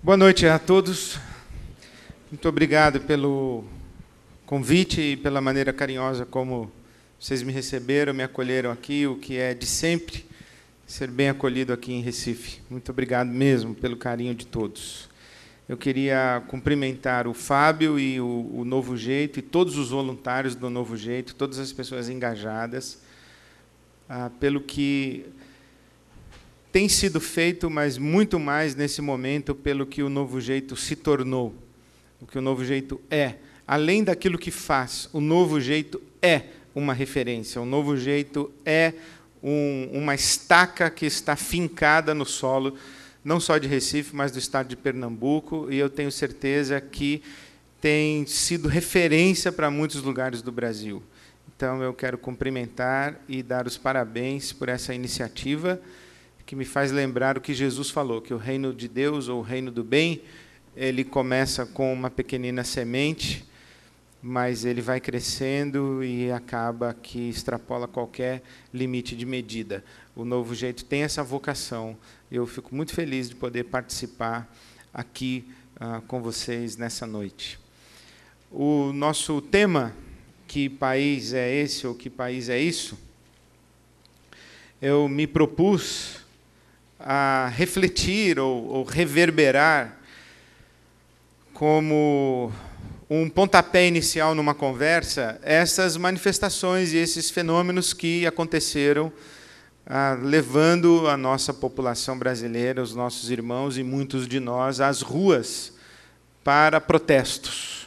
Boa noite a todos. Muito obrigado pelo convite e pela maneira carinhosa como vocês me receberam, me acolheram aqui, o que é de sempre ser bem acolhido aqui em Recife. Muito obrigado mesmo pelo carinho de todos. Eu queria cumprimentar o Fábio e o Novo Jeito e todos os voluntários do Novo Jeito, todas as pessoas engajadas, pelo que tem sido feito, mas muito mais nesse momento pelo que o Novo Jeito se tornou, o que o Novo Jeito é. Além daquilo que faz, o Novo Jeito é uma referência, o Novo Jeito é uma estaca que está fincada no solo, não só de Recife, mas do estado de Pernambuco, e eu tenho certeza que tem sido referência para muitos lugares do Brasil. Então, eu quero cumprimentar e dar os parabéns por essa iniciativa, que me faz lembrar o que Jesus falou, que o reino de Deus, ou o reino do bem, ele começa com uma pequenina semente, mas ele vai crescendo e acaba que extrapola qualquer limite de medida. O Novo Jeito tem essa vocação. Eu fico muito feliz de poder participar aqui com vocês nessa noite. O nosso tema, que país é esse ou que país é isso, eu me propus a refletir ou reverberar como um pontapé inicial numa conversa essas manifestações e esses fenômenos que aconteceram levando a nossa população brasileira, os nossos irmãos e muitos de nós às ruas para protestos.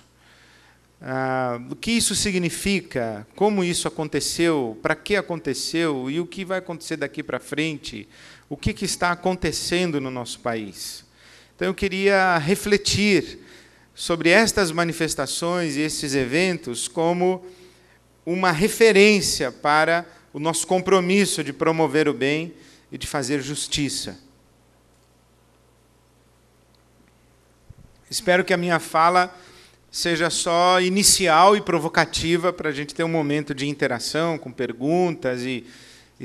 O que isso significa, como isso aconteceu, para que aconteceu e o que vai acontecer daqui para frente, o que está acontecendo no nosso país. Então, eu queria refletir sobre estas manifestações e esses eventos como uma referência para o nosso compromisso de promover o bem e de fazer justiça. Espero que a minha fala seja só inicial e provocativa para a gente ter um momento de interação com perguntas e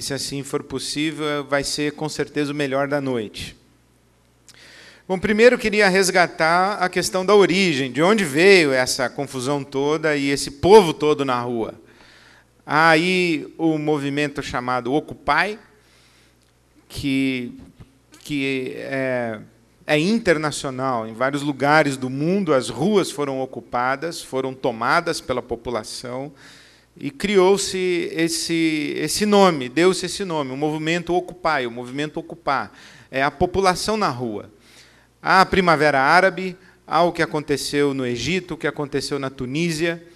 se assim for possível, vai ser com certeza o melhor da noite. Bom, primeiro eu queria resgatar a questão da origem, de onde veio essa confusão toda e esse povo todo na rua. Há aí o movimento chamado Occupy, que é internacional. Em vários lugares do mundo, as ruas foram ocupadas, foram tomadas pela população, e criou-se esse nome, deu-se esse nome, o movimento Occupy, o movimento ocupar. É a população na rua. Há a Primavera Árabe, há o que aconteceu no Egito, o que aconteceu na Tunísia,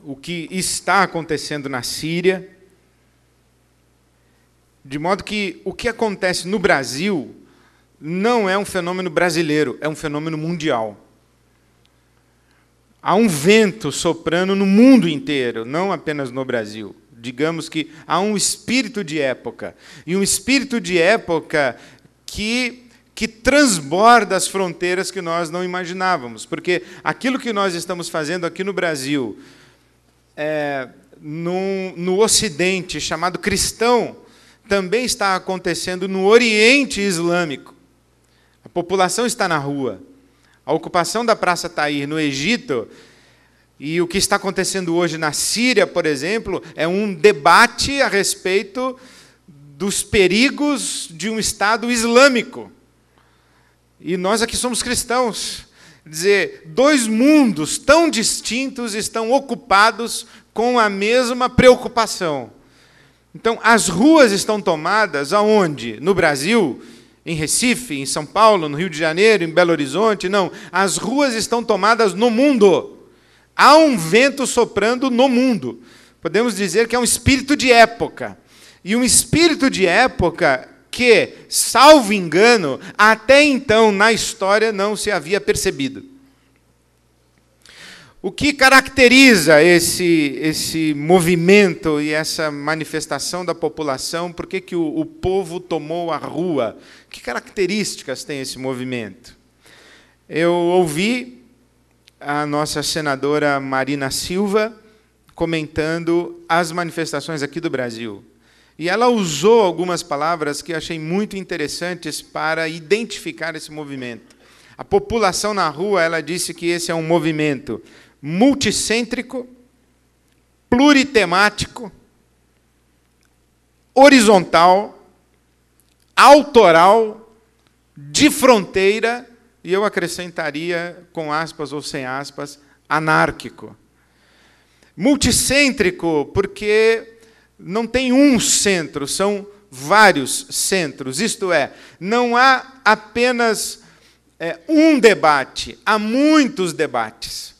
o que está acontecendo na Síria, de modo que o que acontece no Brasil não é um fenômeno brasileiro, é um fenômeno mundial. Há um vento soprando no mundo inteiro, não apenas no Brasil. Digamos que há um espírito de época, e um espírito de época que transborda as fronteiras que nós não imaginávamos, porque aquilo que nós estamos fazendo aqui no Brasil, no Ocidente, chamado cristão, também está acontecendo no Oriente Islâmico. A população está na rua. A ocupação da Praça Tahrir no Egito e o que está acontecendo hoje na Síria, por exemplo, é um debate a respeito dos perigos de um Estado islâmico. E nós aqui somos cristãos. Quer dizer, dois mundos tão distintos estão ocupados com a mesma preocupação. Então, as ruas estão tomadas aonde? No Brasil, em Recife, em São Paulo, no Rio de Janeiro, em Belo Horizonte? Não, as ruas estão tomadas no mundo. Há um vento soprando no mundo. Podemos dizer que é um espírito de época. E um espírito de época que, salvo engano, até então na história não se havia percebido. O que caracteriza esse movimento e essa manifestação da população? Por que o povo tomou a rua? Que características tem esse movimento? Eu ouvi a nossa senadora Marina Silva comentando as manifestações aqui do Brasil. E ela usou algumas palavras que eu achei muito interessantes para identificar esse movimento. A população na rua, ela disse que esse é um movimento multicêntrico, pluritemático, horizontal, autoral, de fronteira, e eu acrescentaria, com aspas ou sem aspas, anárquico. Multicêntrico, porque não tem um centro, são vários centros. Isto é, não há apenas um debate, há muitos debates.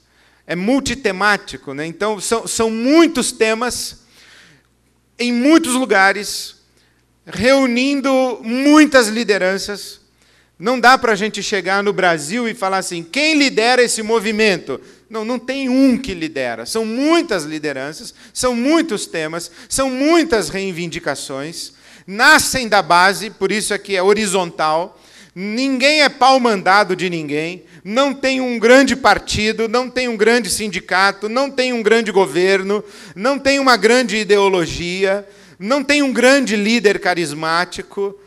É multitemático, né? Então, são muitos temas, em muitos lugares, reunindo muitas lideranças. Não dá para a gente chegar no Brasil e falar assim, quem lidera esse movimento? Não tem um que lidera. São muitas lideranças, são muitos temas, são muitas reivindicações, nascem da base, por isso é que é horizontal. Ninguém é pau-mandado de ninguém, não tem um grande partido, não tem um grande sindicato, não tem um grande governo, não tem uma grande ideologia, não tem um grande líder carismático.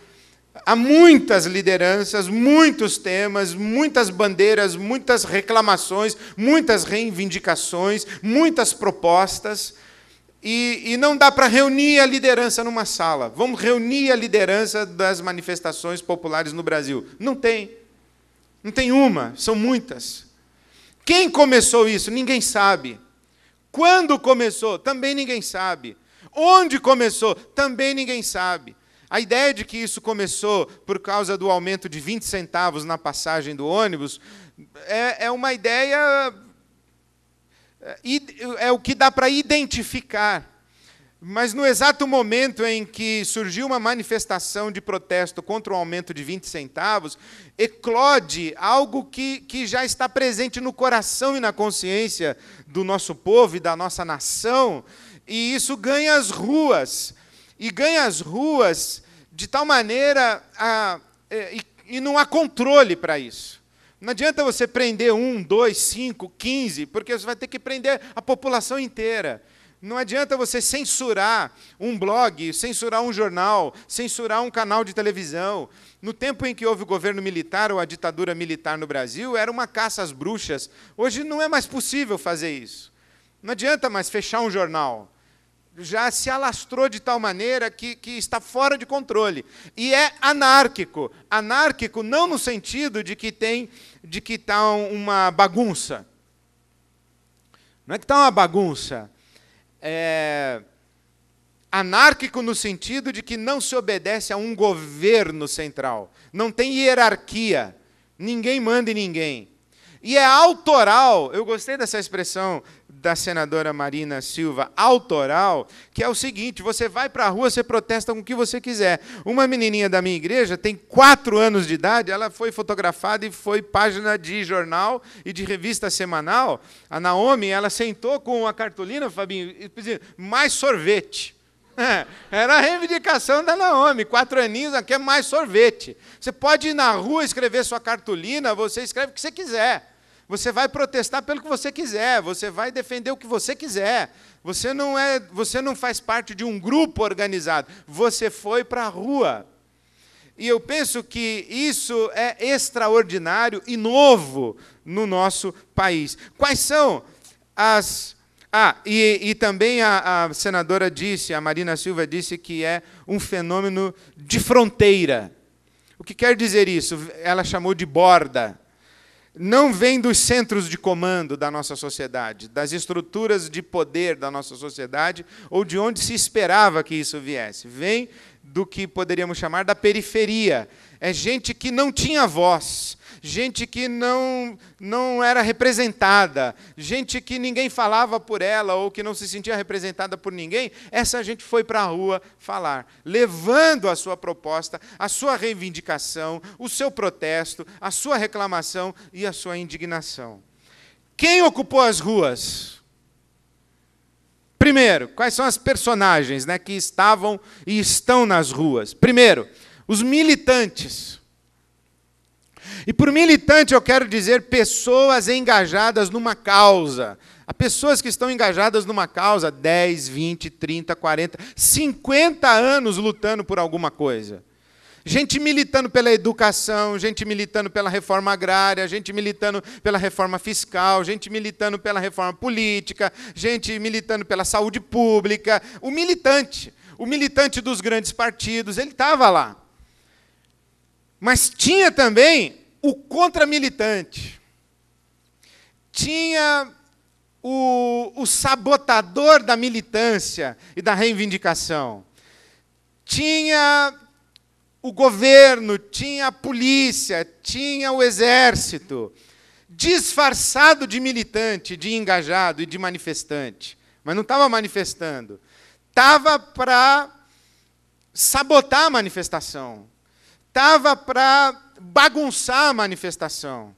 Há muitas lideranças, muitos temas, muitas bandeiras, muitas reclamações, muitas reivindicações, muitas propostas. E não dá para reunir a liderança numa sala. Vamos reunir a liderança das manifestações populares no Brasil. Não tem. Não tem uma, são muitas. Quem começou isso? Ninguém sabe. Quando começou? Também ninguém sabe. Onde começou? Também ninguém sabe. A ideia de que isso começou por causa do aumento de 20 centavos na passagem do ônibus é uma ideia... É o que dá para identificar. Mas no exato momento em que surgiu uma manifestação de protesto contra o aumento de 20 centavos, eclode algo que já está presente no coração e na consciência do nosso povo e da nossa nação, e isso ganha as ruas. E ganha as ruas de tal maneira... E não há controle para isso. Não adianta você prender 1, 2, 5, 15, porque você vai ter que prender a população inteira. Não adianta você censurar um blog, censurar um jornal, censurar um canal de televisão. No tempo em que houve o governo militar ou a ditadura militar no Brasil, era uma caça às bruxas. Hoje não é mais possível fazer isso. Não adianta mais fechar um jornal. Já se alastrou de tal maneira que está fora de controle. E é anárquico. Anárquico não no sentido de que está uma bagunça. Não é que está uma bagunça. É anárquico no sentido de que não se obedece a um governo central. Não tem hierarquia. Ninguém manda em ninguém. E é autoral, eu gostei dessa expressão da senadora Marina Silva, autoral, que é o seguinte, você vai para a rua, você protesta com o que você quiser. Uma menininha da minha igreja tem 4 anos de idade, ela foi fotografada e foi página de jornal e de revista semanal. A Naomi, ela sentou com a cartolina, Fabinho, e dizia, mais sorvete. Era a reivindicação da Naomi, 4 aninhos, ela quer mais sorvete. Você pode ir na rua escrever sua cartolina, você escreve o que você quiser. Você vai protestar pelo que você quiser, você vai defender o que você quiser. Você não faz parte de um grupo organizado, você foi para a rua. E eu penso que isso é extraordinário e novo no nosso país. Quais são as... E também a senadora disse, a Marina Silva disse que é um fenômeno de fronteira. O que quer dizer isso? Ela chamou de borda. Não vem dos centros de comando da nossa sociedade, das estruturas de poder da nossa sociedade, ou de onde se esperava que isso viesse. Vem do que poderíamos chamar da periferia. É gente que não tinha voz, gente que não era representada, gente que ninguém falava por ela ou que não se sentia representada por ninguém. Essa gente foi para a rua falar, levando a sua proposta, a sua reivindicação, o seu protesto, a sua reclamação e a sua indignação. Quem ocupou as ruas? Primeiro, quais são as personagens, né, que estavam e estão nas ruas? Primeiro, os militantes. E por militante eu quero dizer pessoas engajadas numa causa. Há pessoas que estão engajadas numa causa há 10, 20, 30, 40, 50 anos lutando por alguma coisa. Gente militando pela educação, gente militando pela reforma agrária, gente militando pela reforma fiscal, gente militando pela reforma política, gente militando pela saúde pública. O militante dos grandes partidos, ele estava lá. Mas tinha também o contramilitante. Tinha o sabotador da militância e da reivindicação. Tinha o governo, tinha a polícia, tinha o exército, disfarçado de militante, de engajado e de manifestante. Mas não estava manifestando. Estava para sabotar a manifestação. Estava para bagunçar a manifestação.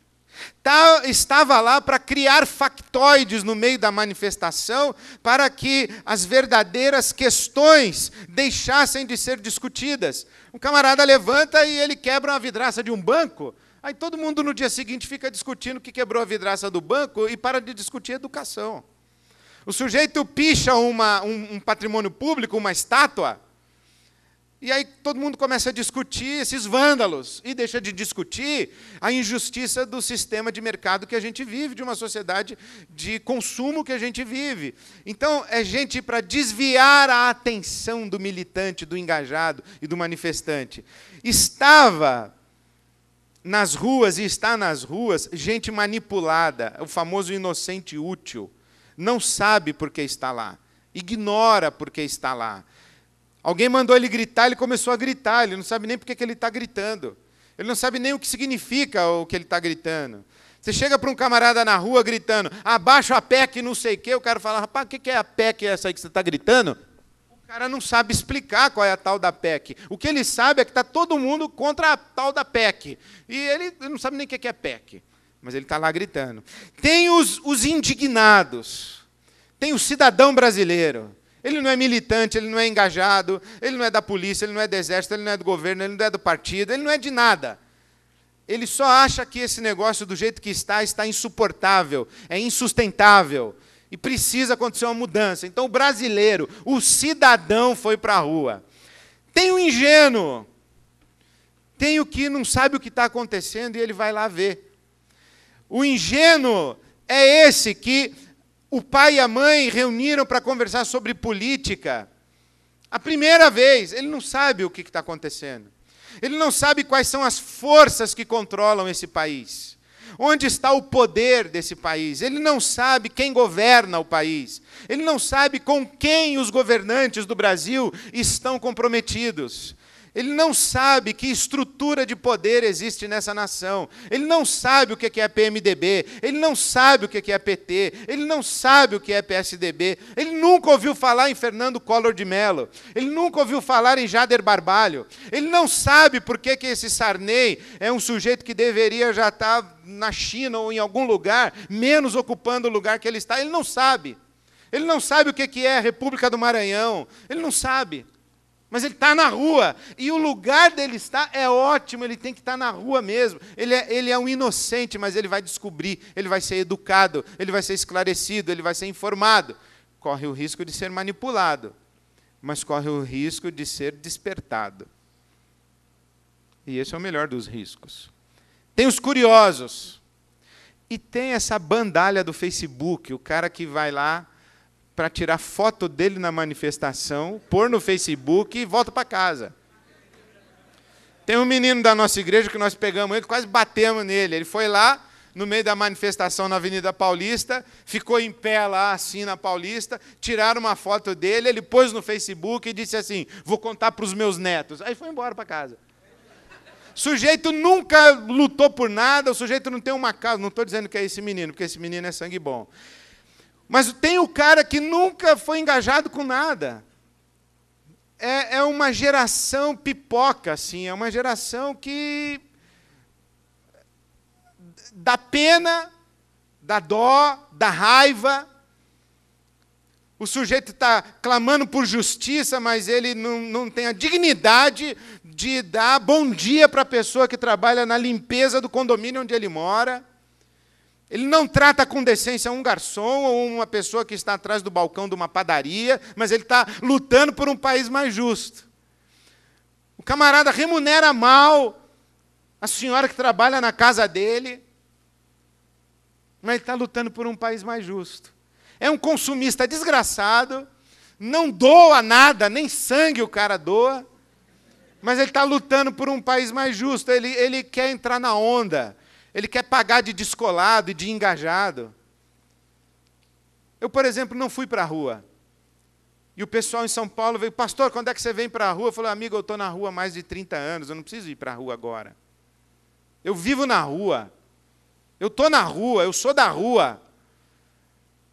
Estava lá para criar factoides no meio da manifestação para que as verdadeiras questões deixassem de ser discutidas. Um camarada levanta e ele quebra uma vidraça de um banco, aí todo mundo no dia seguinte fica discutindo que quebrou a vidraça do banco e para de discutir educação. O sujeito picha um patrimônio público, uma estátua, e aí todo mundo começa a discutir esses vândalos e deixa de discutir a injustiça do sistema de mercado que a gente vive, de uma sociedade de consumo que a gente vive. Então, é gente para desviar a atenção do militante, do engajado e do manifestante. Estava nas ruas e está nas ruas gente manipulada, o famoso inocente útil. Não sabe por que está lá, ignora por que está lá. Alguém mandou ele gritar, ele começou a gritar, ele não sabe nem por que ele está gritando. Ele não sabe nem o que significa o que ele está gritando. Você chega para um camarada na rua gritando, abaixa a PEC, não sei o quê, o cara fala, rapaz, o que é a PEC essa aí que você está gritando? O cara não sabe explicar qual é a tal da PEC. O que ele sabe é que está todo mundo contra a tal da PEC. E ele não sabe nem o que é PEC, mas ele está lá gritando. Tem os indignados, tem o cidadão brasileiro. Ele não é militante, ele não é engajado, ele não é da polícia, ele não é do exército, ele não é do governo, ele não é do partido, ele não é de nada. Ele só acha que esse negócio, do jeito que está insuportável, é insustentável, e precisa acontecer uma mudança. Então, o brasileiro, o cidadão foi para a rua. Tem o ingênuo, tem o que não sabe o que está acontecendo e ele vai lá ver. O ingênuo é esse que o pai e a mãe reuniram para conversar sobre política. A primeira vez, ele não sabe o que está acontecendo. Ele não sabe quais são as forças que controlam esse país. Onde está o poder desse país? Ele não sabe quem governa o país. Ele não sabe com quem os governantes do Brasil estão comprometidos. Ele não sabe que estrutura de poder existe nessa nação. Ele não sabe o que é PMDB. Ele não sabe o que é PT. Ele não sabe o que é PSDB. Ele nunca ouviu falar em Fernando Collor de Mello. Ele nunca ouviu falar em Jader Barbalho. Ele não sabe por que esse Sarney é um sujeito que deveria já estar na China ou em algum lugar, menos ocupando o lugar que ele está. Ele não sabe. Ele não sabe o que é a República do Maranhão. Ele não sabe. Mas ele está na rua, e o lugar dele estar é ótimo, ele tem que estar na rua mesmo. Ele é um inocente, mas ele vai descobrir, ele vai ser educado, ele vai ser esclarecido, ele vai ser informado. Corre o risco de ser manipulado, mas corre o risco de ser despertado. E esse é o melhor dos riscos. Tem os curiosos, e tem essa bandalha do Facebook, o cara que vai lá para tirar foto dele na manifestação, pôr no Facebook e volta para casa. Tem um menino da nossa igreja que nós pegamos ele, quase batemos nele. Ele foi lá, no meio da manifestação na Avenida Paulista, ficou em pé lá, assim, na Paulista, tiraram uma foto dele, ele pôs no Facebook e disse assim, vou contar para os meus netos. Aí foi embora para casa. O sujeito nunca lutou por nada, o sujeito não tem uma casa. Não estou dizendo que é esse menino, porque esse menino é sangue bom. Mas tem o cara que nunca foi engajado com nada. É uma geração pipoca, assim, é uma geração que dá pena, dá dó, dá raiva. O sujeito está clamando por justiça, mas ele não tem a dignidade de dar bom dia para a pessoa que trabalha na limpeza do condomínio onde ele mora. Ele não trata com decência um garçom ou uma pessoa que está atrás do balcão de uma padaria, mas ele está lutando por um país mais justo. O camarada remunera mal a senhora que trabalha na casa dele, mas ele está lutando por um país mais justo. É um consumista desgraçado, não doa nada, nem sangue o cara doa, mas ele está lutando por um país mais justo. Ele quer entrar na onda. Ele quer pagar de descolado e de engajado. Eu, por exemplo, não fui para a rua. E o pessoal em São Paulo veio, pastor, quando é que você vem para a rua? Eu falei, amigo, eu estou na rua há mais de 30 anos, eu não preciso ir para a rua agora. Eu vivo na rua. Eu estou na rua, eu sou da rua.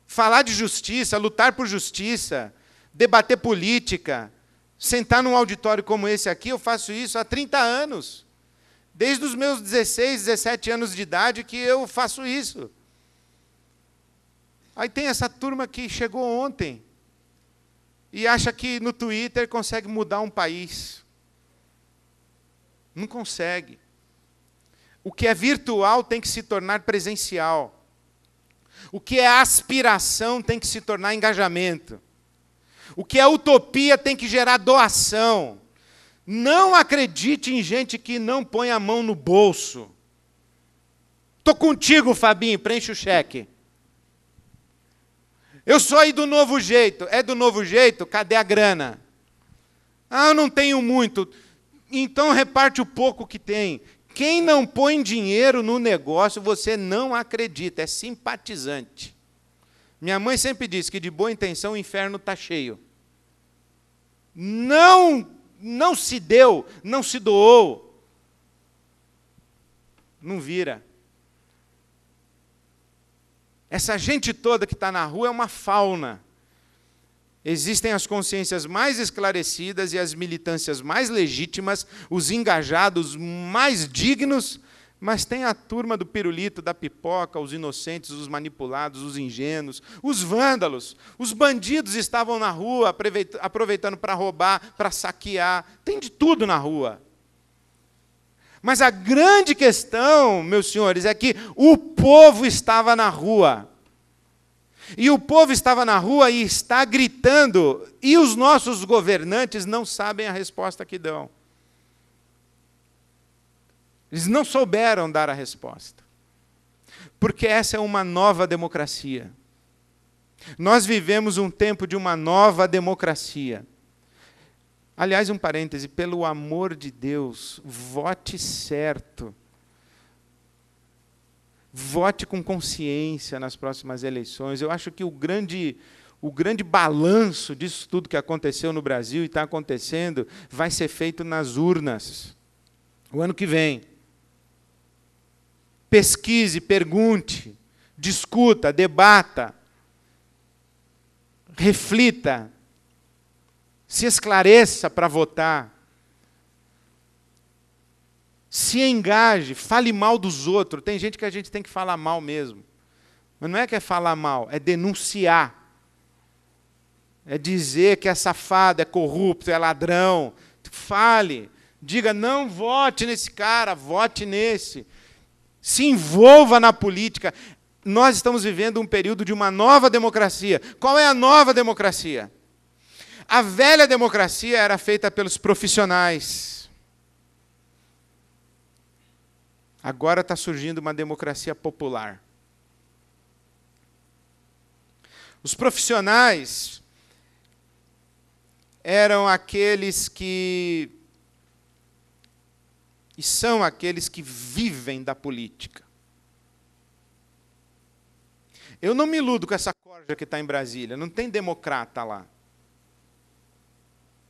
Falar de justiça, lutar por justiça, debater política, sentar num auditório como esse aqui, eu faço isso há 30 anos. Desde os meus 16, 17 anos de idade que eu faço isso. Aí tem essa turma que chegou ontem e acha que no Twitter consegue mudar um país. Não consegue. O que é virtual tem que se tornar presencial. O que é aspiração tem que se tornar engajamento. O que é utopia tem que gerar doação. Não acredite em gente que não põe a mão no bolso. Estou contigo, Fabinho, preenche o cheque. Eu sou aí do Novo Jeito. É do Novo Jeito? Cadê a grana? Ah, eu não tenho muito. Então reparte o pouco que tem. Quem não põe dinheiro no negócio, você não acredita, é simpatizante. Minha mãe sempre disse que de boa intenção o inferno está cheio. Não se deu, não se doou. Não vira. Essa gente toda que está na rua é uma fauna. Existem as consciências mais esclarecidas e as militâncias mais legítimas, os engajados mais dignos, mas tem a turma do pirulito, da pipoca, os inocentes, os manipulados, os ingênuos, os vândalos, os bandidos estavam na rua aproveitando para roubar, para saquear, tem de tudo na rua. Mas a grande questão, meus senhores, é que o povo estava na rua. E o povo estava na rua e está gritando, e os nossos governantes não sabem a resposta que dão. Eles não souberam dar a resposta. Porque essa é uma nova democracia. Nós vivemos um tempo de uma nova democracia. Aliás, um parêntese, pelo amor de Deus, vote certo. Vote com consciência nas próximas eleições. Eu acho que o grande balanço disso tudo que aconteceu no Brasil e está acontecendo vai ser feito nas urnas, o ano que vem. Pesquise, pergunte, discuta, debata, reflita, se esclareça para votar. Se engaje, fale mal dos outros. Tem gente que a gente tem que falar mal mesmo. Mas não é que é falar mal, é denunciar. É dizer que é safado, é corrupto, é ladrão. Fale, diga, não vote nesse cara, vote nesse. Se envolva na política. Nós estamos vivendo um período de uma nova democracia. Qual é a nova democracia? A velha democracia era feita pelos profissionais. Agora está surgindo uma democracia popular. Os profissionais eram aqueles que... e são aqueles que vivem da política. Eu não me iludo com essa corja que está em Brasília, não tem democrata lá.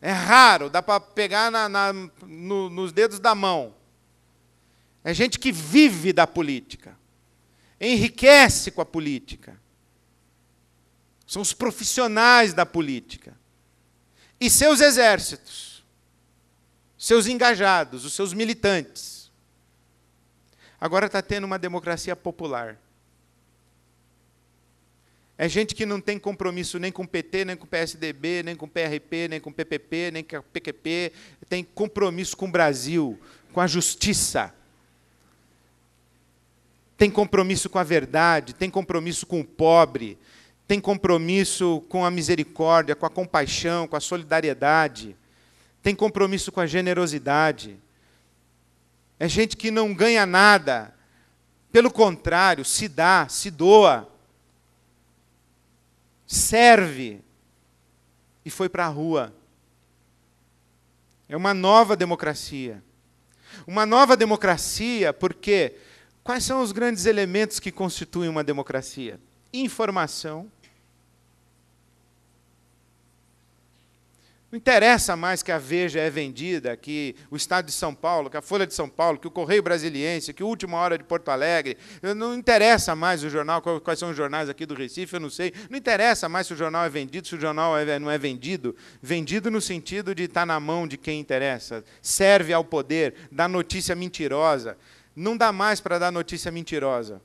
É raro, dá para pegar nos dedos da mão. É gente que vive da política, enriquece com a política. São os profissionais da política. E seus exércitos, seus engajados, os seus militantes. Agora está tendo uma democracia popular. É gente que não tem compromisso nem com o PT, nem com o PSDB, nem com o PRP, nem com o PPP, nem com o PQP. Tem compromisso com o Brasil, com a justiça. tem compromisso com a verdade, tem compromisso com o pobre, tem compromisso com a misericórdia, com a compaixão, com a solidariedade, tem compromisso com a generosidade. É gente que não ganha nada, pelo contrário, se dá, se doa, serve e foi para a rua. É uma nova democracia. Uma nova democracia porque quais são os grandes elementos que constituem uma democracia? Informação. Não interessa mais que a Veja é vendida, que o Estado de São Paulo, que a Folha de São Paulo, que o Correio Brasiliense, que o Última Hora de Porto Alegre. Não interessa mais o jornal, quais são os jornais aqui do Recife, eu não sei. Não interessa mais se o jornal é vendido, se o jornal não é vendido. Vendido no sentido de estar na mão de quem interessa. Serve ao poder, dá notícia mentirosa. Não dá mais para dar notícia mentirosa.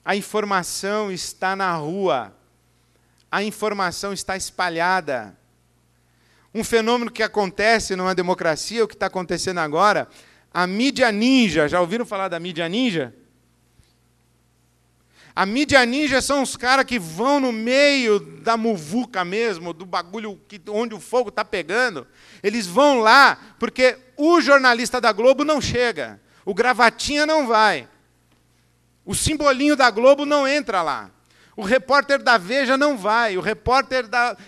A informação está na rua. A informação está espalhada. Um fenômeno que acontece numa democracia, o que está acontecendo agora, a mídia ninja. Já ouviram falar da mídia ninja? A mídia ninja são os caras que vão no meio da muvuca mesmo, do bagulho onde o fogo está pegando. Eles vão lá porque o jornalista da Globo não chega. O gravatinha não vai. O simbolinho da Globo não entra lá. O repórter da Veja não vai,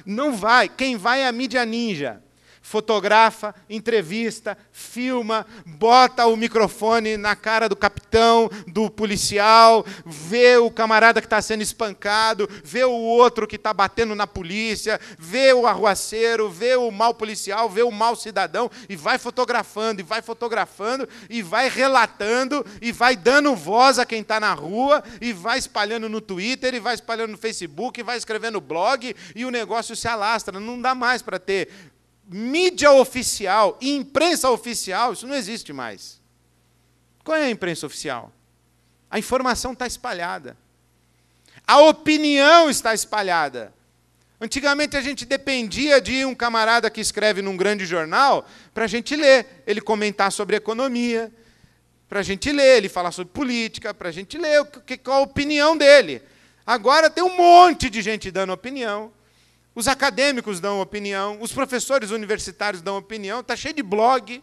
não vai. Quem vai é a mídia ninja. Fotografa, entrevista, filma, bota o microfone na cara do capitão, do policial, vê o camarada que está sendo espancado, vê o outro que está batendo na polícia, vê o arruaceiro, vê o mau policial, vê o mau cidadão, e vai fotografando, e vai relatando, e vai dando voz a quem está na rua, e vai espalhando no Twitter, e vai espalhando no Facebook, e vai escrevendo blog, e o negócio se alastra. Não dá mais para ter mídia oficial e imprensa oficial, isso não existe mais. Qual é a imprensa oficial? A informação está espalhada. A opinião está espalhada. Antigamente a gente dependia de um camarada que escreve num grande jornal para a gente ler, ele comentar sobre economia, para a gente ler, ele falar sobre política, para a gente ler qual a opinião dele. Agora tem um monte de gente dando opinião. Os acadêmicos dão opinião, os professores universitários dão opinião, está cheio de blog. Quer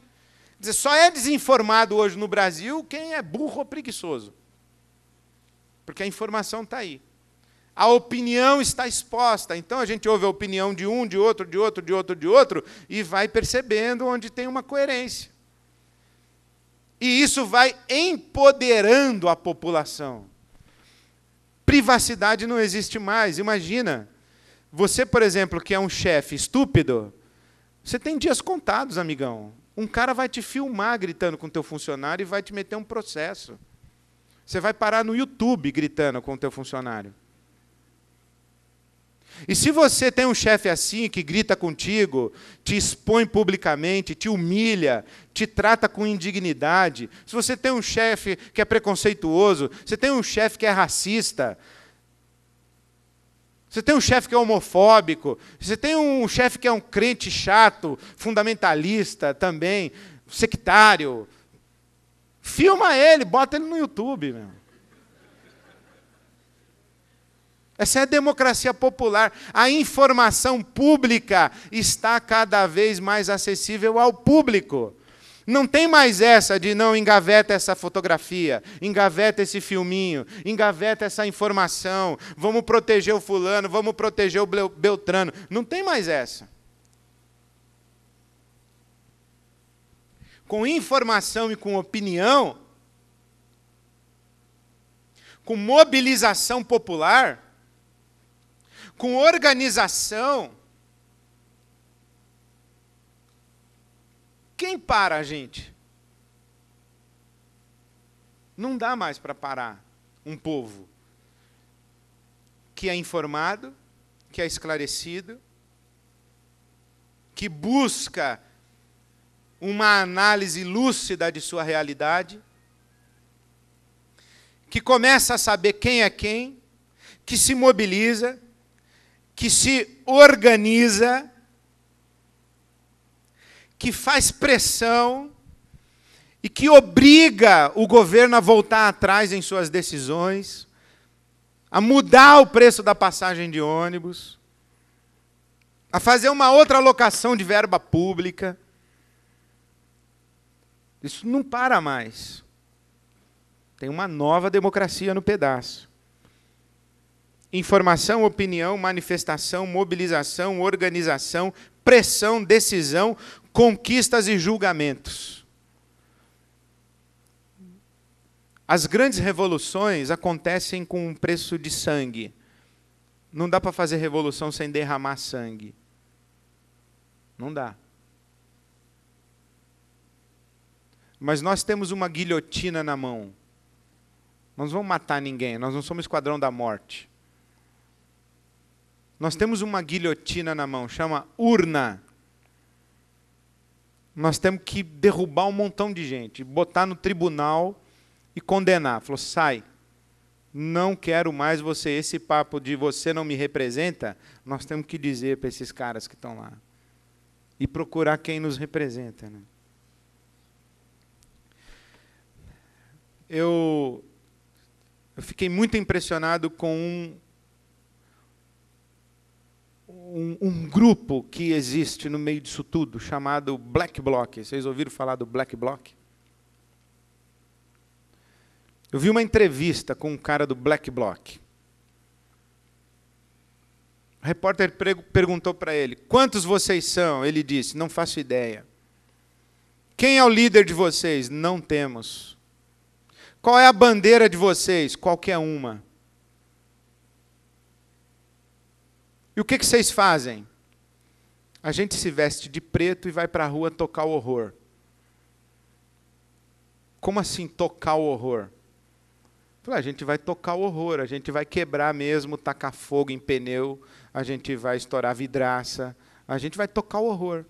dizer, só é desinformado hoje no Brasil quem é burro ou preguiçoso. Porque a informação está aí. A opinião está exposta. Então a gente ouve a opinião de um, de outro, e vai percebendo onde tem uma coerência. E isso vai empoderando a população. Privacidade não existe mais, imagina. Você, por exemplo, que é um chefe estúpido, você tem dias contados, amigão. Um cara vai te filmar gritando com o teu funcionário e vai te meter um processo. Você vai parar no YouTube gritando com o teu funcionário. E se você tem um chefe assim, que grita contigo, te expõe publicamente, te humilha, te trata com indignidade, se você tem um chefe que é preconceituoso, você tem um chefe que é racista, você tem um chefe que é homofóbico, você tem um chefe que é um crente chato, fundamentalista também, sectário. Filma ele, bota ele no YouTube, meu. Essa é a democracia popular. A informação pública está cada vez mais acessível ao público. Não tem mais essa de não engaveta essa fotografia, engaveta esse filminho, engaveta essa informação, vamos proteger o fulano, vamos proteger o beltrano. Não tem mais essa. Com informação e com opinião, com mobilização popular, com organização, quem para a gente? Não dá mais para parar um povo que é informado, que é esclarecido, que busca uma análise lúcida de sua realidade, que começa a saber quem é quem, que se mobiliza, que se organiza, que faz pressão e que obriga o governo a voltar atrás em suas decisões, a mudar o preço da passagem de ônibus, a fazer uma outra alocação de verba pública. Isso não para mais. Tem uma nova democracia no pedaço. Informação, opinião, manifestação, mobilização, organização, pressão, decisão, conquistas e julgamentos. As grandes revoluções acontecem com um preço de sangue. Não dá para fazer revolução sem derramar sangue. Não dá. Mas nós temos uma guilhotina na mão. Nós não vamos matar ninguém, nós não somos esquadrão da morte. Nós temos uma guilhotina na mão, chama urna. Nós temos que derrubar um montão de gente, botar no tribunal e condenar. Falou, sai, não quero mais você, esse papo de você não me representa, nós temos que dizer para esses caras que estão lá. E procurar quem nos representa. Né? Eu fiquei muito impressionado com um grupo que existe no meio disso tudo, chamado Black Bloc. Vocês ouviram falar do Black Bloc? Eu vi uma entrevista com um cara do Black Bloc. O repórter perguntou para ele, quantos vocês são? Ele disse, não faço ideia. Quem é o líder de vocês? Não temos. Qual é a bandeira de vocês? Qualquer uma. E o que vocês fazem? A gente se veste de preto e vai para a rua tocar o horror. Como assim tocar o horror? A gente vai tocar o horror, a gente vai quebrar mesmo, tacar fogo em pneu, a gente vai estourar vidraça, a gente vai tocar o horror.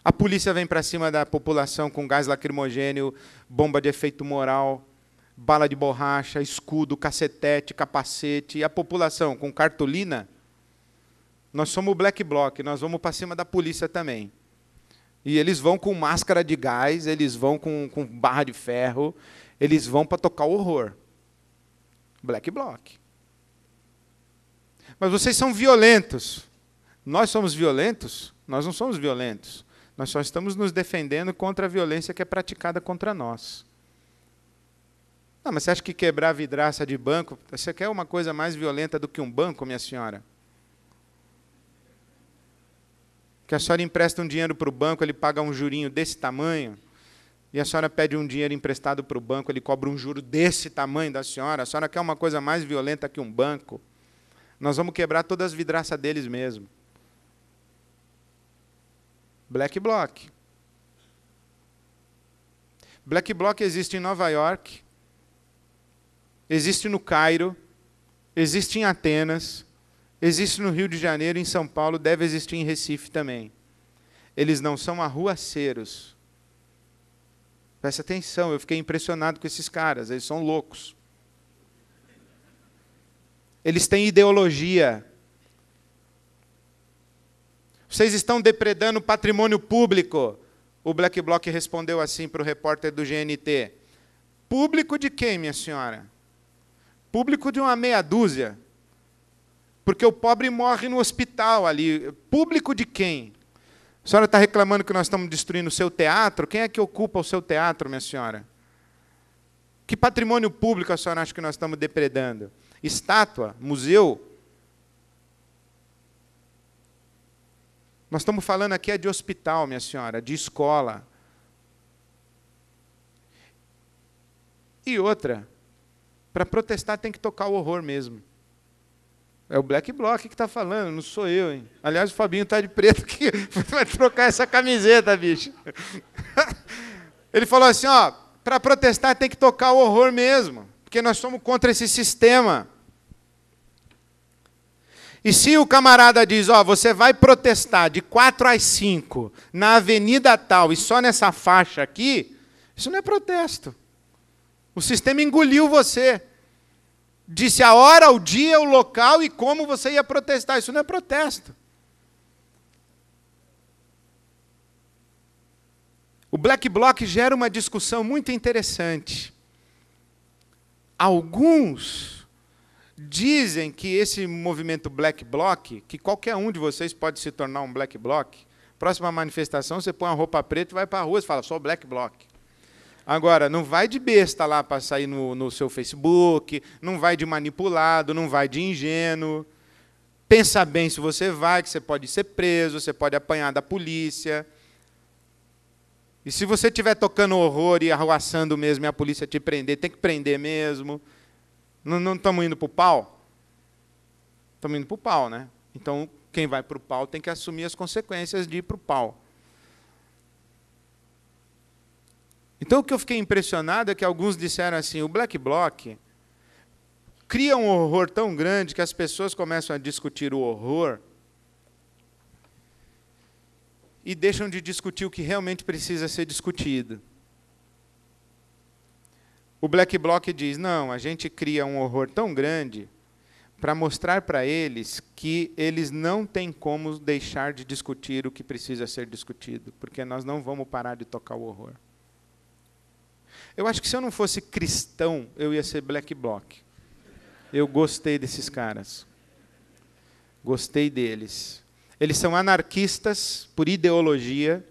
A polícia vem para cima da população com gás lacrimogênio, bomba de efeito moral, bala de borracha, escudo, cacetete, capacete, e a população com cartolina. Nós somos o Black Bloc, nós vamos para cima da polícia também. E eles vão com máscara de gás, eles vão com barra de ferro, eles vão para tocar o horror. Black Bloc. Mas vocês são violentos. Nós somos violentos? Nós não somos violentos. Nós só estamos nos defendendo contra a violência que é praticada contra nós. Não, mas você acha que quebrar a vidraça de banco, você quer uma coisa mais violenta do que um banco, minha senhora? Que a senhora empresta um dinheiro para o banco, ele paga um jurinho desse tamanho, e a senhora pede um dinheiro emprestado para o banco, ele cobra um juro desse tamanho da senhora. A senhora quer uma coisa mais violenta que um banco? Nós vamos quebrar todas as vidraças deles mesmo. Black Bloc. Black Bloc existe em Nova York, existe no Cairo, existe em Atenas, existe no Rio de Janeiro, em São Paulo, deve existir em Recife também. Eles não são arruaceiros. Presta atenção, eu fiquei impressionado com esses caras, eles são loucos. Eles têm ideologia. Vocês estão depredando o patrimônio público. O Black Bloc respondeu assim para o repórter do GNT. Público de quem, minha senhora? Público de uma meia dúzia. Porque o pobre morre no hospital ali. Público de quem? A senhora está reclamando que nós estamos destruindo o seu teatro? Quem é que ocupa o seu teatro, minha senhora? Que patrimônio público a senhora acha que nós estamos depredando? Estátua? Museu? Nós estamos falando aqui de hospital, minha senhora, de escola. E outra, para protestar tem que tocar o horror mesmo. É o Black Bloc que está falando, não sou eu, hein? Aliás, o Fabinho está de preto aqui, vai trocar essa camiseta, bicho. Ele falou assim, ó, para protestar tem que tocar o horror mesmo, porque nós somos contra esse sistema. E se o camarada diz, ó, você vai protestar de 4 às 5 na avenida tal e só nessa faixa aqui, isso não é protesto. O sistema engoliu você. Disse a hora, o dia, o local e como você ia protestar. Isso não é protesto. O Black Bloc gera uma discussão muito interessante. Alguns dizem que esse movimento Black Bloc, que qualquer um de vocês pode se tornar um Black Bloc, próxima manifestação, você põe uma roupa preta e vai para a rua e fala, sou Black Bloc. Agora, não vai de besta lá para sair no seu Facebook, não vai de manipulado, não vai de ingênuo. Pensa bem se você vai, que você pode ser preso, você pode apanhar da polícia. E se você estiver tocando horror e arruaçando mesmo e a polícia te prender, tem que prender mesmo. Não estamos indo para o pau? Estamos indo para o pau, né? Então, quem vai para o pau tem que assumir as consequências de ir para o pau. Então, o que eu fiquei impressionado é que alguns disseram assim, o Black Bloc cria um horror tão grande que as pessoas começam a discutir o horror e deixam de discutir o que realmente precisa ser discutido. O Black Bloc diz, não, a gente cria um horror tão grande para mostrar para eles que eles não têm como deixar de discutir o que precisa ser discutido, porque nós não vamos parar de tocar o horror. Eu acho que se eu não fosse cristão, eu ia ser Black Bloc. Eu gostei desses caras. Gostei deles. Eles são anarquistas por ideologia,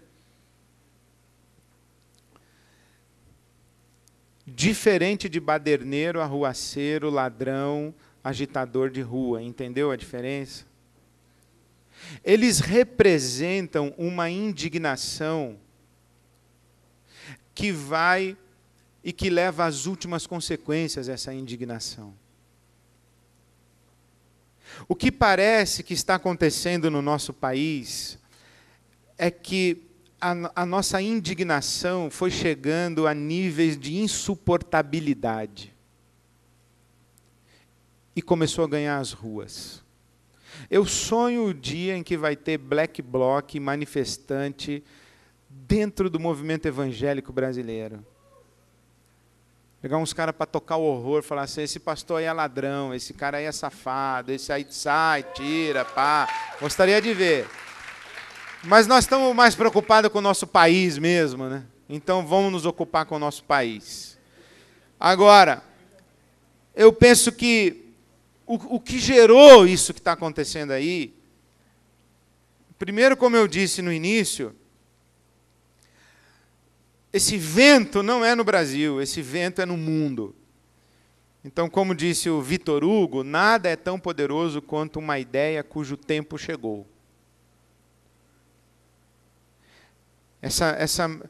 diferente de baderneiro, arruaceiro, ladrão, agitador de rua. Entendeu a diferença? Eles representam uma indignação que vai e que leva às últimas consequências essa indignação. O que parece que está acontecendo no nosso país é que a nossa indignação foi chegando a níveis de insuportabilidade. E começou a ganhar as ruas. Eu sonho o dia em que vai ter Black Bloc manifestante dentro do movimento evangélico brasileiro. Pegar uns caras para tocar o horror, falar assim, esse pastor aí é ladrão, esse cara aí é safado, esse aí sai, tira, pá. Gostaria de ver. Mas nós estamos mais preocupados com o nosso país mesmo, né? Então vamos nos ocupar com o nosso país. Agora, eu penso que o que gerou isso que está acontecendo aí, primeiro, como eu disse no início, esse vento não é no Brasil, esse vento é no mundo. Então, como disse o Vitor Hugo, nada é tão poderoso quanto uma ideia cujo tempo chegou. Essa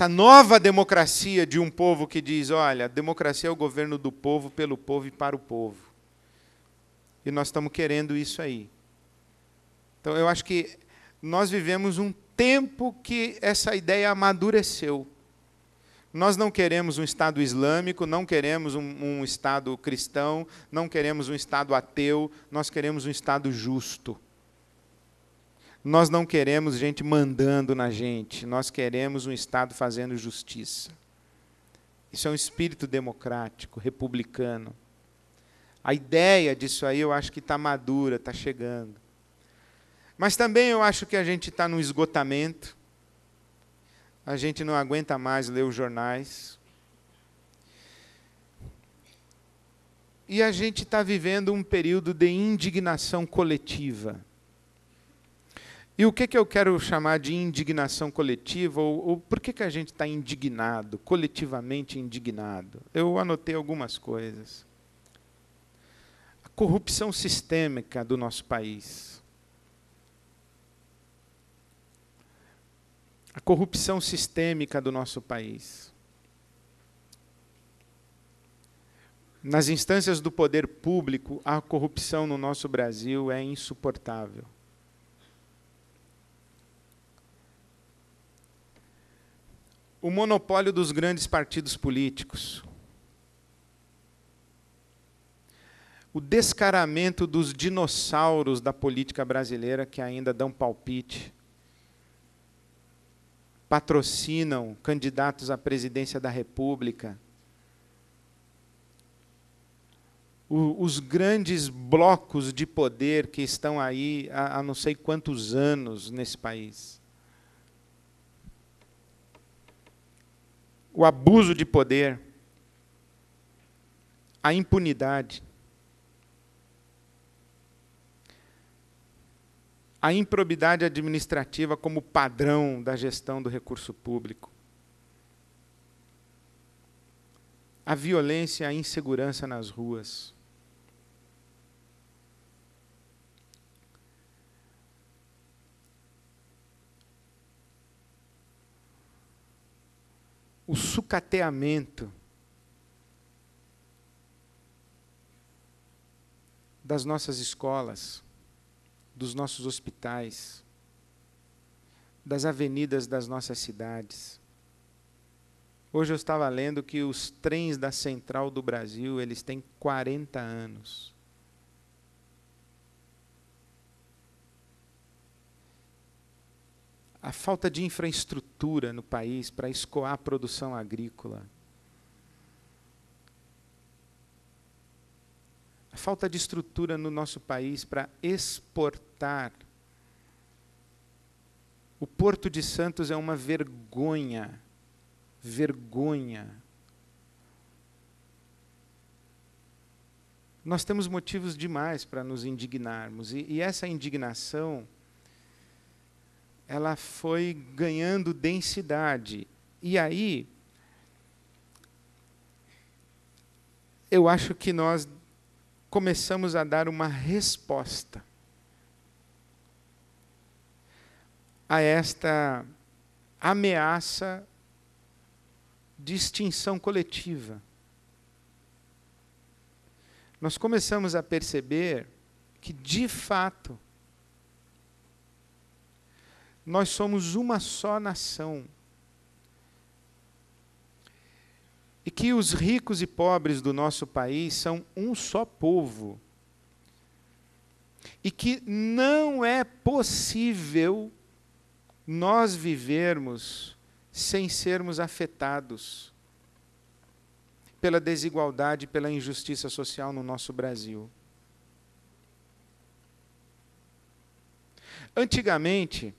nova democracia de um povo que diz, olha, a democracia é o governo do povo, pelo povo e para o povo. E nós estamos querendo isso aí. Então, eu acho que nós vivemos um tempo que essa ideia amadureceu. Nós não queremos um Estado islâmico, não queremos um Estado cristão, não queremos um Estado ateu, nós queremos um Estado justo. Nós não queremos gente mandando na gente, nós queremos um Estado fazendo justiça. Isso é um espírito democrático, republicano. A ideia disso aí eu acho que está madura, está chegando. Mas também eu acho que a gente está no esgotamento, a gente não aguenta mais ler os jornais. E a gente está vivendo um período de indignação coletiva. E o que eu quero chamar de indignação coletiva, ou por que a gente está indignado, coletivamente indignado? Eu anotei algumas coisas. A corrupção sistêmica do nosso país. A corrupção sistêmica do nosso país. Nas instâncias do poder público, a corrupção no nosso Brasil é insuportável. O monopólio dos grandes partidos políticos. O descaramento dos dinossauros da política brasileira que ainda dão palpite. Patrocinam candidatos à presidência da República. Os grandes blocos de poder que estão aí há não sei quantos anos nesse país. o abuso de poder, a impunidade, a improbidade administrativa como padrão da gestão do recurso público, a violência e a insegurança nas ruas, o sucateamento das nossas escolas, dos nossos hospitais, das avenidas das nossas cidades. Hoje eu estava lendo que os trens da Central do Brasil, eles têm 40 anos. A falta de infraestrutura no país para escoar a produção agrícola. A falta de estrutura no nosso país para exportar. O Porto de Santos é uma vergonha. Vergonha. Nós temos motivos demais para nos indignarmos. E essa indignação, ela foi ganhando densidade. E aí, eu acho que nós começamos a dar uma resposta a esta ameaça de extinção coletiva. Nós começamos a perceber que, de fato, nós somos uma só nação. E que os ricos e pobres do nosso país são um só povo. E que não é possível nós vivermos sem sermos afetados pela desigualdade e pela injustiça social no nosso Brasil. Antigamente,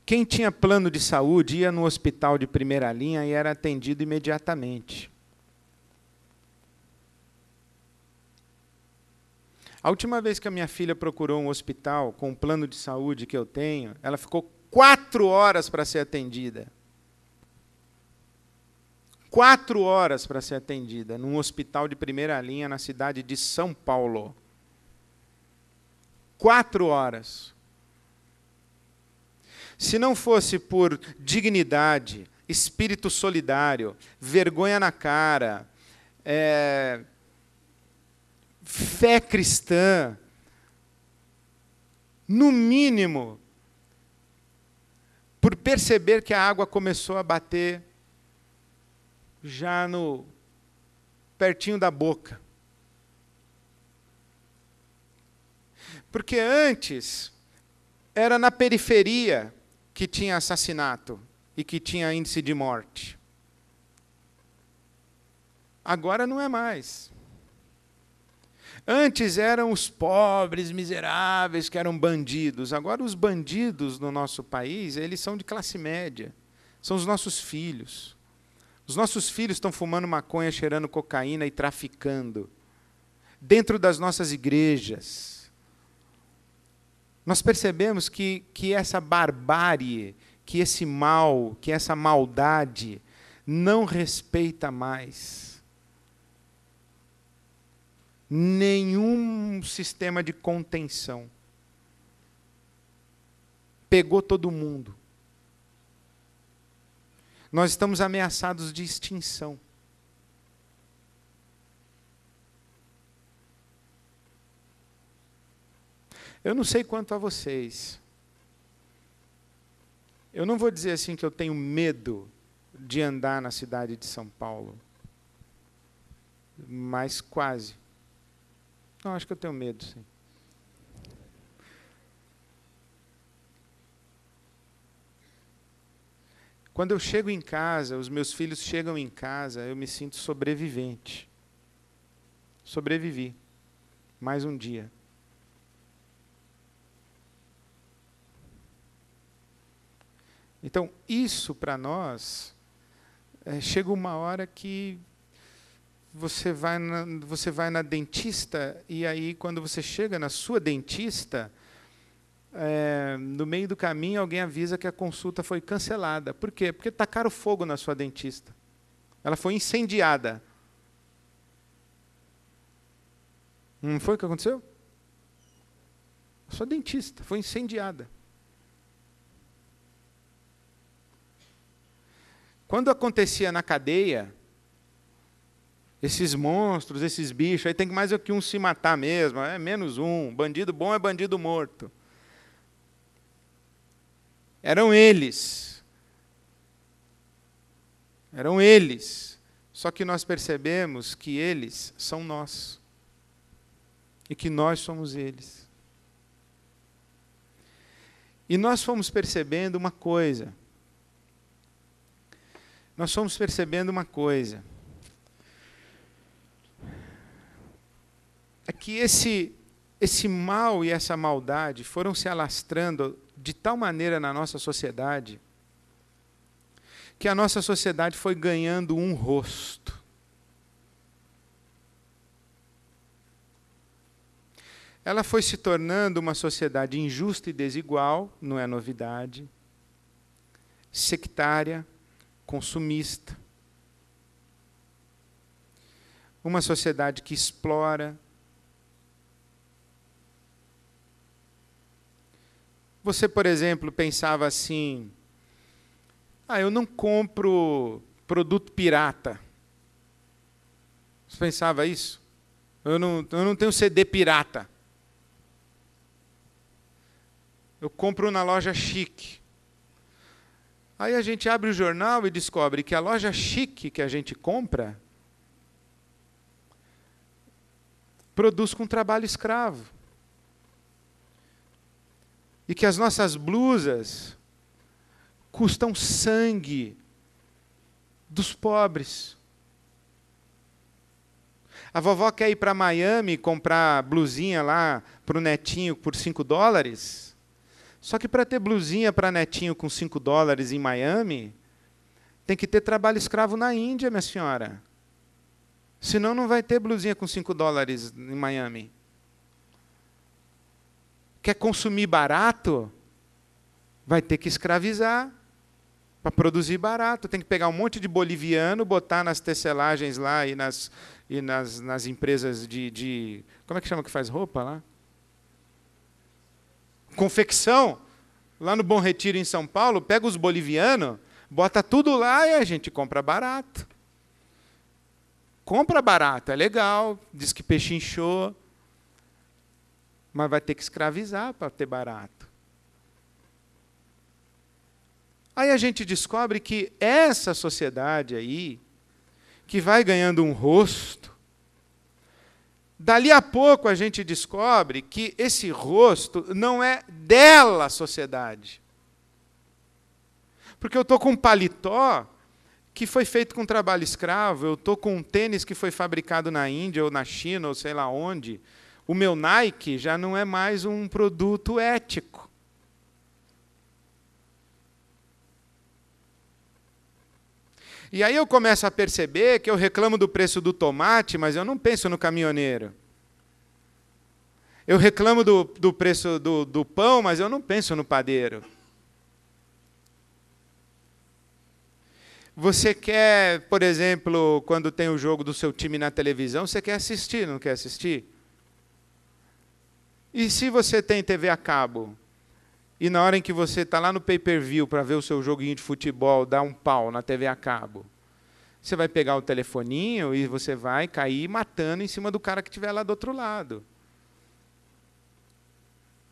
quem tinha plano de saúde ia no hospital de primeira linha e era atendido imediatamente. A última vez que a minha filha procurou um hospital com o plano de saúde que eu tenho, ela ficou 4 horas para ser atendida. 4 horas para ser atendida num hospital de primeira linha na cidade de São Paulo. 4 horas. Se não fosse por dignidade, espírito solidário, vergonha na cara, fé cristã, no mínimo, por perceber que a água começou a bater já pertinho da boca. Porque antes era na periferia que tinha assassinato e que tinha índice de morte. Agora não é mais. Antes eram os pobres, miseráveis, que eram bandidos. Agora os bandidos no nosso país, eles são de classe média. São os nossos filhos. Os nossos filhos estão fumando maconha, cheirando cocaína e traficando. Dentro das nossas igrejas. Nós percebemos que essa barbárie, que esse mal, que essa maldade não respeita mais nenhum sistema de contenção. Pegou todo mundo. Nós estamos ameaçados de extinção. Eu não sei quanto a vocês. Eu não vou dizer assim que eu tenho medo de andar na cidade de São Paulo. Mas quase. Não, acho que eu tenho medo, sim. Quando eu chego em casa, os meus filhos chegam em casa, eu me sinto sobrevivente. Sobrevivi. Mais um dia. Então, isso para nós, chega uma hora que você vai na dentista, e aí, quando você chega na sua dentista, no meio do caminho, alguém avisa que a consulta foi cancelada. Por quê? Porque tacaram fogo na sua dentista. Ela foi incendiada. Não foi o que aconteceu? A sua dentista foi incendiada. Quando acontecia na cadeia, esses monstros, esses bichos, aí tem mais do que um se matar mesmo, é menos um. Bandido bom é bandido morto. Eram eles. Eram eles. Só que nós percebemos que eles são nós. E que nós somos eles. E nós fomos percebendo uma coisa. Nós fomos percebendo uma coisa. É que esse mal e essa maldade foram se alastrando de tal maneira na nossa sociedade, que a nossa sociedade foi ganhando um rosto. Ela foi se tornando uma sociedade injusta e desigual, não é novidade, sectária, consumista. Uma sociedade que explora. Você, por exemplo, pensava assim, eu não compro produto pirata. Você pensava isso? Eu não tenho CD pirata. Eu compro na loja chique. Aí a gente abre o jornal e descobre que a loja chique que a gente compra produz com trabalho escravo. E que as nossas blusas custam sangue dos pobres. A vovó quer ir para Miami comprar blusinha lá para o netinho por $5. Só que para ter blusinha para netinho com $5 em Miami, tem que ter trabalho escravo na Índia, minha senhora. Senão não vai ter blusinha com $5 em Miami. Quer consumir barato? Vai ter que escravizar para produzir barato. Tem que pegar um monte de boliviano, botar nas tecelagens lá e nas empresas de... Como é que chama que faz roupa lá? Confecção. Lá no Bom Retiro, em São Paulo, pega os bolivianos, bota tudo lá e a gente compra barato. Compra barato, é legal, diz que pechinchou, mas vai ter que escravizar para ter barato. Aí a gente descobre que essa sociedade aí, que vai ganhando um rosto, dali a pouco a gente descobre que esse rosto não é dela a sociedade. Porque eu estou com um paletó que foi feito com trabalho escravo, eu estou com um tênis que foi fabricado na Índia ou na China ou sei lá onde. O meu Nike já não é mais um produto ético. E aí eu começo a perceber que eu reclamo do preço do tomate, mas eu não penso no caminhoneiro. Eu reclamo do preço do pão, mas eu não penso no padeiro. Você quer, por exemplo, quando tem o jogo do seu time na televisão, você quer assistir, não quer assistir? E se você tem TV a cabo, e na hora em que você está lá no pay-per-view para ver o seu joguinho de futebol, dá um pau na TV a cabo, você vai pegar o telefoninho e você vai cair matando em cima do cara que estiver lá do outro lado.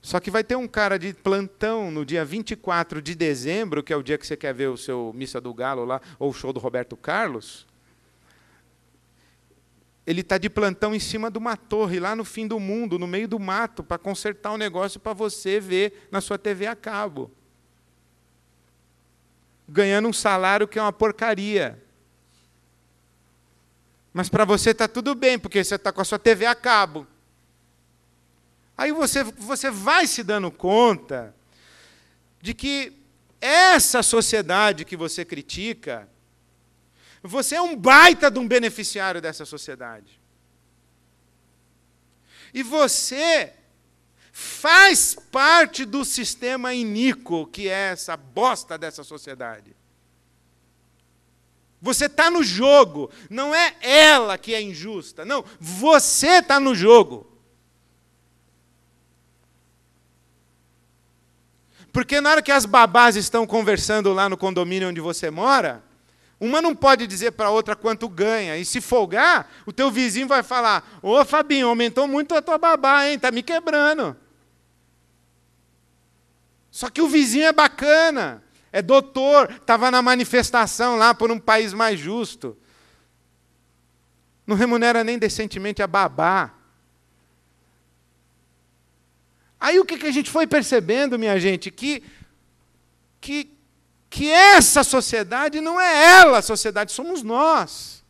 Só que vai ter um cara de plantão no dia 24 de dezembro, que é o dia que você quer ver o seu Missa do Galo lá, ou o show do Roberto Carlos. Ele está de plantão em cima de uma torre, lá no fim do mundo, no meio do mato, para consertar o negócio para você ver na sua TV a cabo. Ganhando um salário que é uma porcaria. Mas para você está tudo bem, porque você está com a sua TV a cabo. Aí você vai se dando conta de que essa sociedade que você critica, você é um baita de um beneficiário dessa sociedade. E você faz parte do sistema iníquo, que é essa bosta dessa sociedade. Você está no jogo, não é ela que é injusta, não, você está no jogo. Porque na hora que as babás estão conversando lá no condomínio onde você mora, uma não pode dizer para a outra quanto ganha, e se folgar, o teu vizinho vai falar: ô Fabinho, aumentou muito a tua babá, hein? Está me quebrando. Só que o vizinho é bacana. É doutor, estava na manifestação lá por um país mais justo. Não remunera nem decentemente a babá. Aí o que a gente foi percebendo, minha gente? Que essa sociedade não é ela, a sociedade somos nós.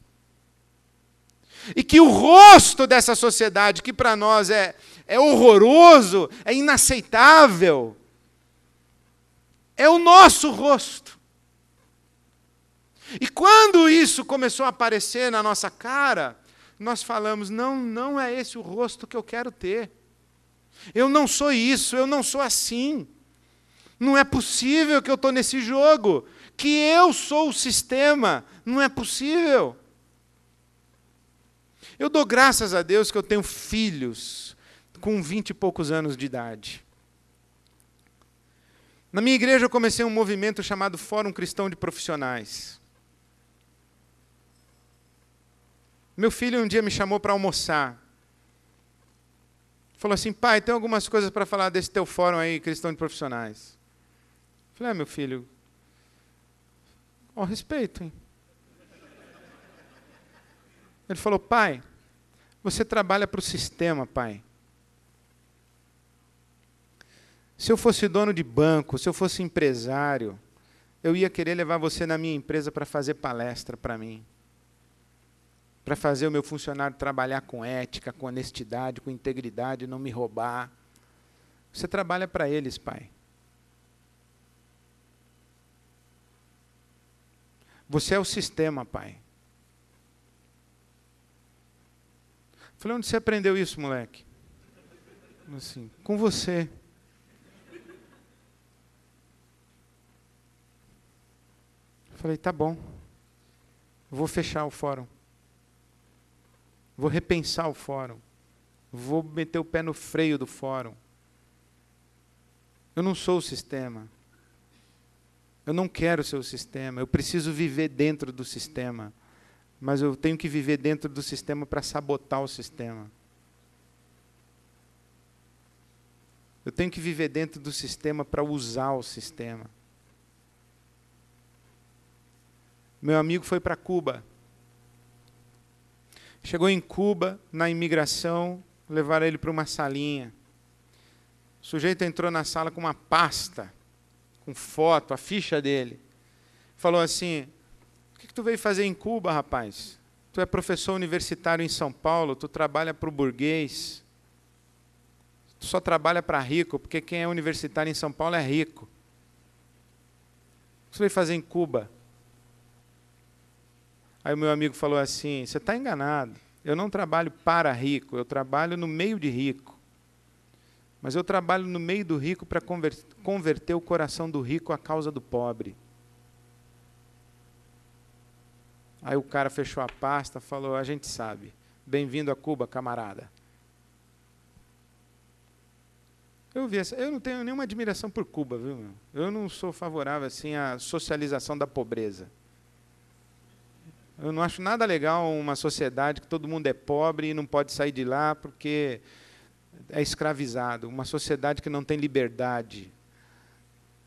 E que o rosto dessa sociedade, que para nós é horroroso, é inaceitável, é o nosso rosto. E quando isso começou a aparecer na nossa cara, nós falamos: não é esse o rosto que eu quero ter. Eu não sou isso, eu não sou assim. Não é possível que eu estou nesse jogo, que eu sou o sistema. Não é possível. Eu dou graças a Deus que eu tenho filhos com 20 e poucos anos de idade. Na minha igreja eu comecei um movimento chamado Fórum Cristão de Profissionais. Meu filho um dia me chamou para almoçar. Falou assim: pai, tem algumas coisas para falar desse teu fórum aí, Cristão de Profissionais. Falei: meu filho, ao respeito, hein? Ele falou: pai, você trabalha para o sistema, pai. Se eu fosse dono de banco, se eu fosse empresário, eu ia querer levar você na minha empresa para fazer palestra para mim. Para fazer o meu funcionário trabalhar com ética, com honestidade, com integridade, não me roubar. Você trabalha para eles, pai. Você é o sistema, pai. Falei: onde você aprendeu isso, moleque? Assim, com você. Falei: tá bom. Vou fechar o fórum. Vou repensar o fórum. Vou meter o pé no freio do fórum. Eu não sou o sistema. Eu não quero ser o sistema. Eu preciso viver dentro do sistema. Mas eu tenho que viver dentro do sistema para sabotar o sistema. Eu tenho que viver dentro do sistema para usar o sistema. Meu amigo foi para Cuba. Chegou em Cuba, na imigração, levaram ele para uma salinha. O sujeito entrou na sala com uma pasta, com foto, a ficha dele. Falou assim: o que tu veio fazer em Cuba, rapaz? Tu é professor universitário em São Paulo, tu trabalha para o burguês. Tu só trabalha para rico, porque quem é universitário em São Paulo é rico. O que tu veio fazer em Cuba? Aí o meu amigo falou assim: você está enganado. Eu não trabalho para rico, eu trabalho no meio de rico. Mas eu trabalho no meio do rico para converter o coração do rico à causa do pobre. Aí o cara fechou a pasta, falou: a gente sabe. Bem-vindo a Cuba, camarada. Eu não tenho nenhuma admiração por Cuba, viu, meu? Eu não sou favorável assim à socialização da pobreza. Eu não acho nada legal uma sociedade que todo mundo é pobre e não pode sair de lá porque é escravizado. Uma sociedade que não tem liberdade.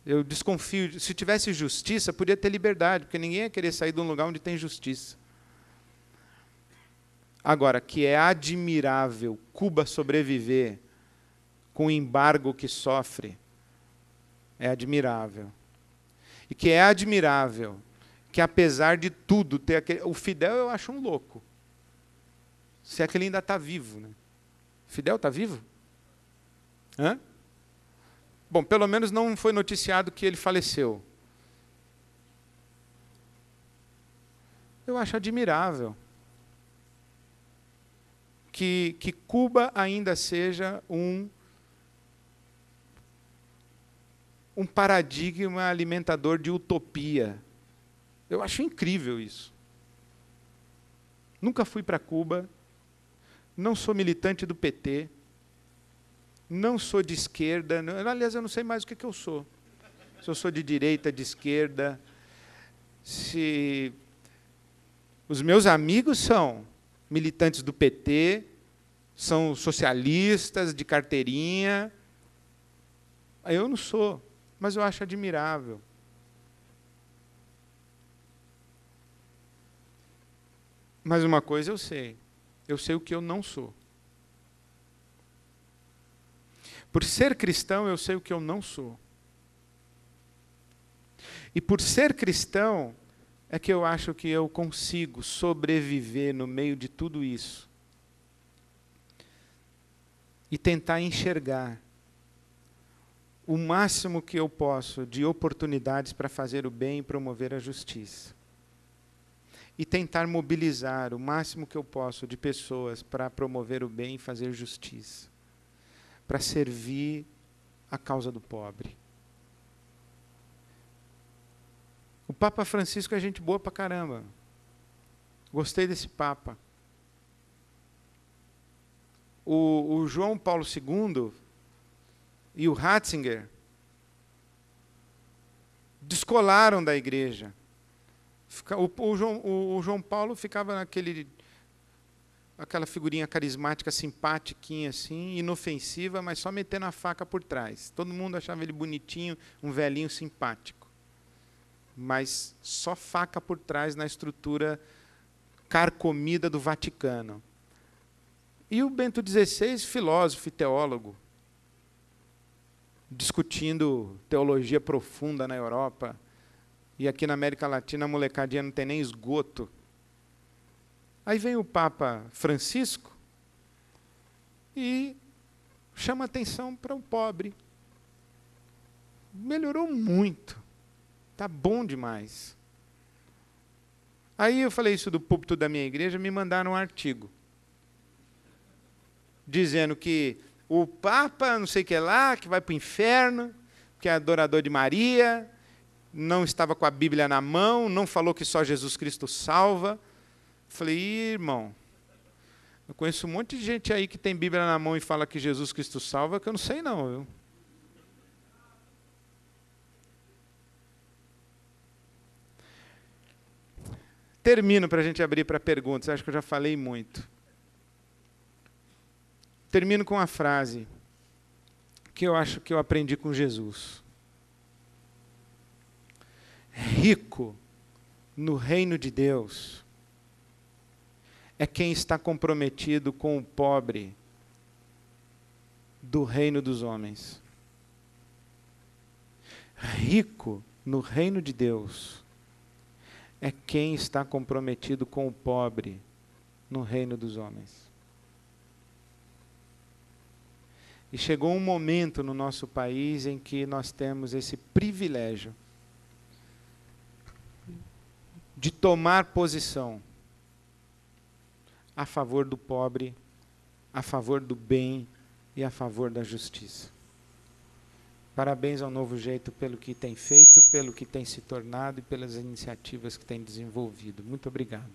Eu desconfio, se tivesse justiça, podia ter liberdade, porque ninguém ia querer sair de um lugar onde tem justiça. Agora, que é admirável Cuba sobreviver com o embargo que sofre, é admirável. E que é admirável que, apesar de tudo, ter aquele... O Fidel eu acho um louco. Se é que ele ainda está vivo, né? Fidel está vivo? Hã? Bom, pelo menos não foi noticiado que ele faleceu. Eu acho admirável que Cuba ainda seja um paradigma alimentador de utopia. Eu acho incrível isso. Nunca fui para Cuba, não sou militante do PT, não sou de esquerda, aliás, eu não sei mais o que eu sou. Se eu sou de direita, de esquerda, se os meus amigos são militantes do PT, são socialistas de carteirinha, eu não sou, mas eu acho admirável. Mas uma coisa eu sei o que eu não sou. Por ser cristão, eu sei o que eu não sou. E por ser cristão, é que eu acho que eu consigo sobreviver no meio de tudo isso. E tentar enxergar o máximo que eu posso de oportunidades para fazer o bem e promover a justiça. E tentar mobilizar o máximo que eu posso de pessoas para promover o bem e fazer justiça. Para servir a causa do pobre. O Papa Francisco é gente boa pra caramba. Gostei desse Papa. O João Paulo II e o Ratzinger descolaram da igreja. O João Paulo ficava aquela figurinha carismática, simpatiquinha assim, inofensiva, mas só metendo a faca por trás. Todo mundo achava ele bonitinho, um velhinho simpático. Mas só faca por trás na estrutura carcomida do Vaticano. E o Bento XVI, filósofo e teólogo, discutindo teologia profunda na Europa, e aqui na América Latina a molecadinha não tem nem esgoto. Aí vem o Papa Francisco e chama atenção para o pobre. Melhorou muito. Está bom demais. Aí eu falei isso do púlpito da minha igreja, me mandaram um artigo dizendo que o Papa, não sei o que lá, que vai para o inferno, que é adorador de Maria, não estava com a Bíblia na mão, não falou que só Jesus Cristo salva. Falei, irmão, eu conheço um monte de gente aí que tem Bíblia na mão e fala que Jesus Cristo salva, que eu não sei não, viu? Termino para a gente abrir para perguntas, acho que eu já falei muito. Termino com uma frase que eu acho que eu aprendi com Jesus. Rico no reino de Deus é quem está comprometido com o pobre do reino dos homens. Rico no reino de Deus é quem está comprometido com o pobre no reino dos homens. E chegou um momento no nosso país em que nós temos esse privilégio de tomar posição a favor do pobre, a favor do bem e a favor da justiça. Parabéns ao Novo Jeito pelo que tem feito, pelo que tem se tornado e pelas iniciativas que tem desenvolvido. Muito obrigado.